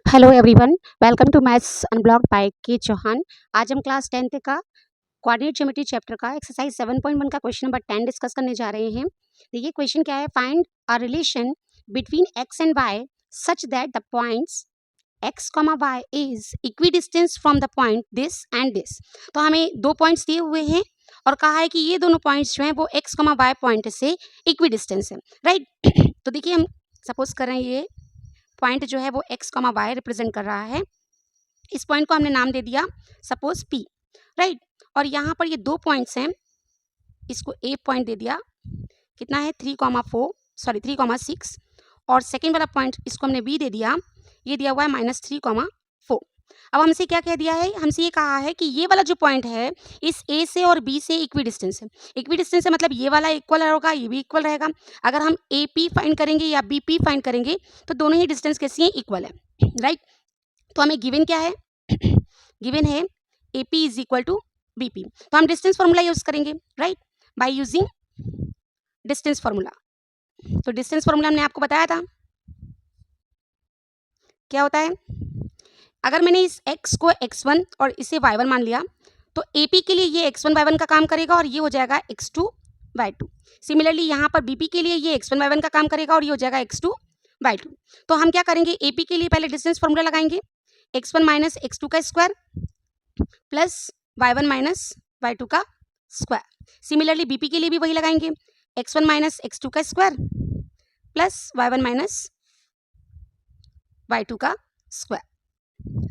Hello everyone, welcome to maths unblocked by K Chauhan. आज हम class 10th का coordinate geometry chapter का exercise 7.1 का क्वेश्चन नंबर 10 डिस्कस करने जा रहे हैं। देखिए क्वेश्चन क्या है, find a relation between x and y such that the points x, y is equidistance from the point this and this. तो हमें दो पॉइंट्स दिए हुए हैं और कहा है कि ये दोनों पॉइंट्स जो हैं वो x, y पॉइंट से इक्विडिस्टेंस है, राइट। तो देखिए हम सपोज कर रहे हैं ये पॉइंट जो है वो x, y रिप्रेजेंट कर रहा है। इस पॉइंट को हमने नाम दे दिया सपोज P, राइट। और यहाँ पर ये दो पॉइंट्स हैं, इसको A पॉइंट दे दिया, कितना है 3,6, और सेकेंड वाला पॉइंट इसको हमने B दे दिया, ये दिया हुआ है -3,4। अब हमसे क्या कह दिया है, हमसे ये कहा है कि ये वाला जो पॉइंट है इस A से और B से इक्वी डिस्टेंस है। इक्वी डिस्टेंस है मतलब ये वाला इक्वल होगा, ये भी इक्वल रहेगा। अगर हम AP फाइंड करेंगे या BP फाइंड करेंगे तो दोनों ही डिस्टेंस कैसी हैं, इक्वल है, राइट। तो हमें गिवन क्या है, गिवन है AP is equal to BP। तो हम डिस्टेंस फार्मूला यूज करेंगे, right, by using distance formula. तो डिस्टेंस फार्मूला हमने आपको बताया था, क्या होता है, अगर मैंने इस x को x1 और इसे y1 मान लिया तो AP के लिए ये x1 y1 का काम करेगा और ये हो जाएगा x2 y2। सिमिलरली यहाँ पर BP के लिए ये x1 y1 का काम करेगा और ये हो जाएगा x2 y2। तो हम क्या करेंगे, AP के लिए पहले डिस्टेंस फार्मूला लगाएंगे, x1 माइनस x2 का square plus y1 minus y2 का स्क्वायर। सिमिलरली BP के लिए भी वही लगाएंगे, x1 माइनस x2 का square plus y1 minus y2 का square,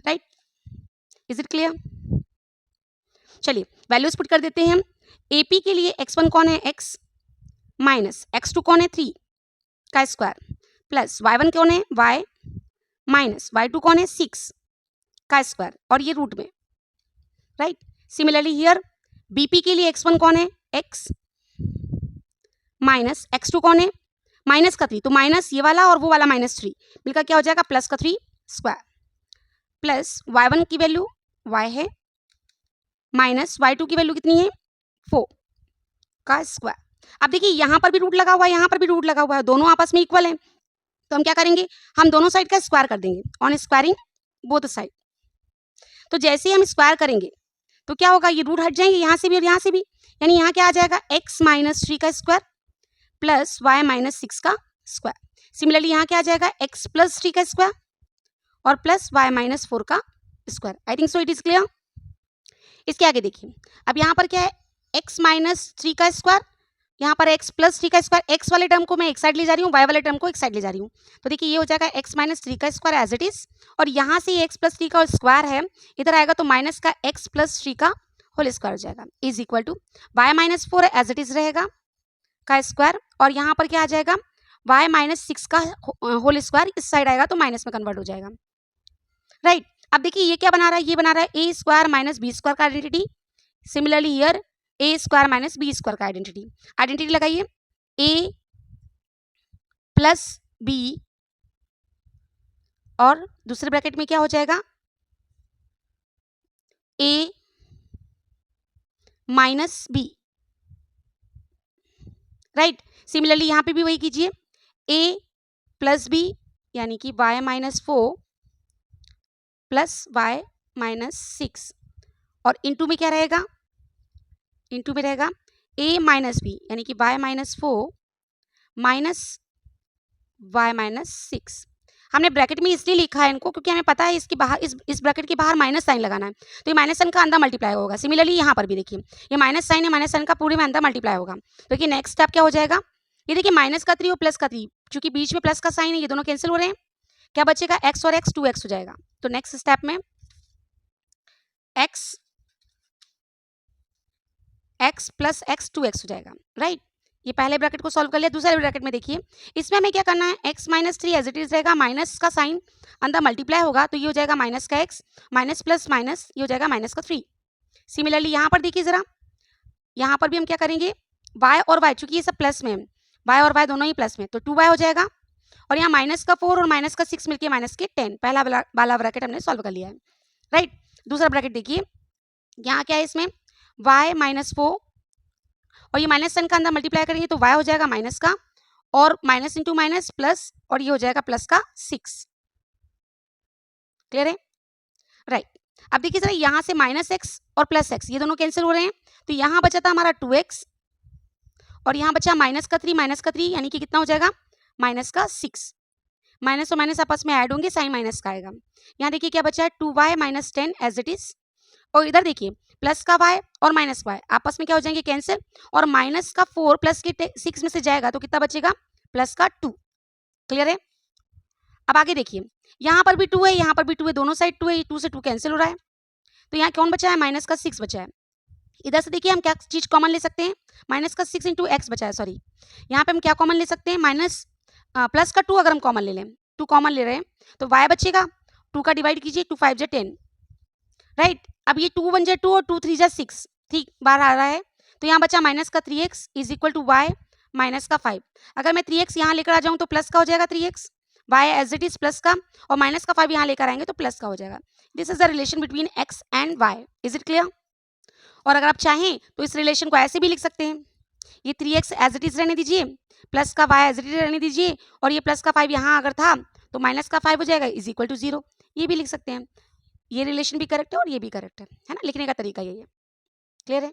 right. Is it clear? चलिए वैल्यूज पुट कर देते हैं हम। AP के लिए x1 कौन है, x माइनस x2 कौन है 3 का स्क्वायर प्लस y1 कौन है y माइनस y2 कौन है 6 का स्क्वायर और ये रूट में, राइट। सिमिलरली हियर BP के लिए x1 कौन है x माइनस x2 कौन है माइनस का 3, तो माइनस ये वाला और वो वाला -3 मिलकर क्या हो जाएगा प्लस का 3 स्क्वायर प्लस y1 की वैल्यू y है माइनस y2 की वैल्यू कितनी है 4 का स्क्वायर। अब देखिए यहाँ पर भी रूट लगा हुआ है, यहाँ पर भी रूट लगा हुआ है, दोनों आपस में इक्वल है। तो हम क्या करेंगे, हम दोनों साइड का स्क्वायर कर देंगे, ऑन स्क्वायरिंग बोथ साइड। तो जैसे ही हम स्क्वायर करेंगे तो क्या होगा, ये रूट हट जाएंगे यहाँ से भी और यहाँ से भी, यानी यहाँ क्या आ जाएगा x माइनस 3 का स्क्वायर प्लस y माइनस 6 का स्क्वायर। सिमिलरली यहाँ क्या आ जाएगा x प्लस 3 का स्क्वायर और प्लस y माइनस 4 का square. I think so it is clear. इसके आगे देखिए, अब यहाँ पर क्या है x माइनस 3 का स्क्वायर, यहाँ पर x प्लस 3 का स्क्वायर, x वाले टर्म को मैं एक साइड ले जा रही हूँ, y वाले टर्म को एक साइड ले जा रही हूँ। तो देखिए ये हो जाएगा x माइनस 3 का स्क्वायर एज इट इज, और यहाँ से x प्लस 3 का स्क्वायर है, इधर आएगा तो माइनस का x प्लस 3 का होल स्क्वायर हो जाएगा, is equal to y minus 4 as it is रहेगा का स्क्वायर, और यहाँ पर क्या आ जाएगा y माइनस 6 का होल स्क्वायर, इस साइड आएगा तो माइनस में कन्वर्ट हो जाएगा, राइट। अब देखिए ये क्या बना रहा है, ये बना रहा है a square minus b square का identity. Similarly here a square minus b square का आइडेंटिटी, आइडेंटिटी लगाइए, ए प्लस बी और दूसरे ब्रैकेट में क्या हो जाएगा ए माइनस बी, राइट। सिमिलरली यहाँ पे भी वही कीजिए, ए प्लस बी यानी कि y minus 4 plus y minus 6, और इनटू में क्या रहेगा, इनटू में रहेगा a माइनस बी यानी कि y minus 4 minus y minus 6। हमने ब्रैकेट में इसलिए लिखा है इनको क्योंकि हमें पता है इसके बाहर इस ब्रैकेट के बाहर माइनस साइन लगाना है, तो ये माइनस साइन का अंदर मल्टीप्लाई होगा। सिमिलरली यहाँ पर भी देखिए ये माइनस साइन है, माइनस साइन का पूरे में अंदर मल्टीप्लाई होगा। तो देखिए नेक्स्ट स्टेप क्या हो जाएगा, ये देखिए माइनस का 3 और प्लस का 3, चूंकि बीच में प्लस का साइन है ये दोनों कैंसिल हो रहे हैं, क्या बचेगा x और x 2x हो जाएगा। तो नेक्स्ट स्टेप में x प्लस x 2x हो जाएगा, राइट। ये पहले ब्रैकेट को सॉल्व कर लिया। दूसरे ब्रैकेट में देखिए इसमें हमें क्या करना है, x minus 3 as it is रहेगा, माइनस का साइन अंदर मल्टीप्लाई होगा तो ये हो जाएगा माइनस का x माइनस प्लस माइनस, ये हो जाएगा माइनस का 3। सिमिलरली यहाँ पर देखिए जरा, यहाँ पर भी हम क्या करेंगे, y और y, चूंकि ये सब प्लस में है, y और y दोनों ही प्लस में, तो 2y हो जाएगा, और यहाँ माइनस का 4 और माइनस का 6 मिलकर माइनस के 10। पहला वाला ब्रैकेट हमने सॉल्व कर लिया है, राइट। दूसरा ब्रैकेट देखिए, यहाँ क्या है, इसमें y माइनस 4 और ये माइनस साइन का अंदर मल्टीप्लाई करेंगे तो y हो जाएगा माइनस का, और माइनस इंटू माइनस प्लस, और ये हो जाएगा प्लस का 6, क्लियर है? राइट। अब देखिए जरा, यहाँ से -x और +x ये दोनों कैंसिल हो रहे हैं, तो यहाँ बचा था हमारा 2x और यहाँ बचा -3 यानी कि कितना हो जाएगा, -6। माइनस और माइनस आपस में ऐड होंगे, साइन माइनस का आएगा। यहाँ देखिए क्या बचा है, 2y - 10 एज इट इज। और इधर देखिए प्लस का y और माइनस y आपस में क्या हो जाएंगे, कैंसिल। और माइनस का 4 प्लस के 6 में से जाएगा तो कितना बचेगा, प्लस का 2। क्लियर है? अब आगे देखिए, यहाँ पर भी 2 है, यहाँ पर भी 2 है, दोनों साइड 2 है, 2 से 2 कैंसिल हो रहा है। तो यहाँ कौन बचा है, माइनस का 6 बचा है। इधर से देखिए हम क्या चीज कॉमन ले सकते हैं, माइनस का 6 इंटू एक्स बचा है, सॉरी। यहाँ पे हम क्या कॉमन ले सकते हैं, प्लस का 2 अगर हम कॉमन ले लें, 2 कॉमन ले रहे हैं तो y बचेगा, 2 का डिवाइड कीजिए, 2 5 जा 10, राइट। अब ये 2 1 जा 2 और 2 3 जा 6, ठीक बाहर आ रहा है। तो यहाँ बचा माइनस का 3x is equal to y minus का 5। अगर मैं 3x यहाँ लेकर आ जाऊँ तो प्लस का हो जाएगा 3x, y as it is plus का, और माइनस का 5 यहाँ लेकर आएंगे तो प्लस का हो जाएगा। This is the relation between x and y। Is it clear? और अगर आप चाहें तो इस रिलेशन को ऐसे भी लिख सकते हैं, ये 3x एज इट इज रहने दीजिए, प्लस का y एज इट इज रहने दीजिए, और ये प्लस का 5 यहाँ अगर था तो माइनस का 5 हो जाएगा इज इक्वल टू 0। ये भी लिख सकते हैं। ये रिलेशन भी करेक्ट है और ये भी करेक्ट है ना, लिखने का तरीका यही है। क्लियर है?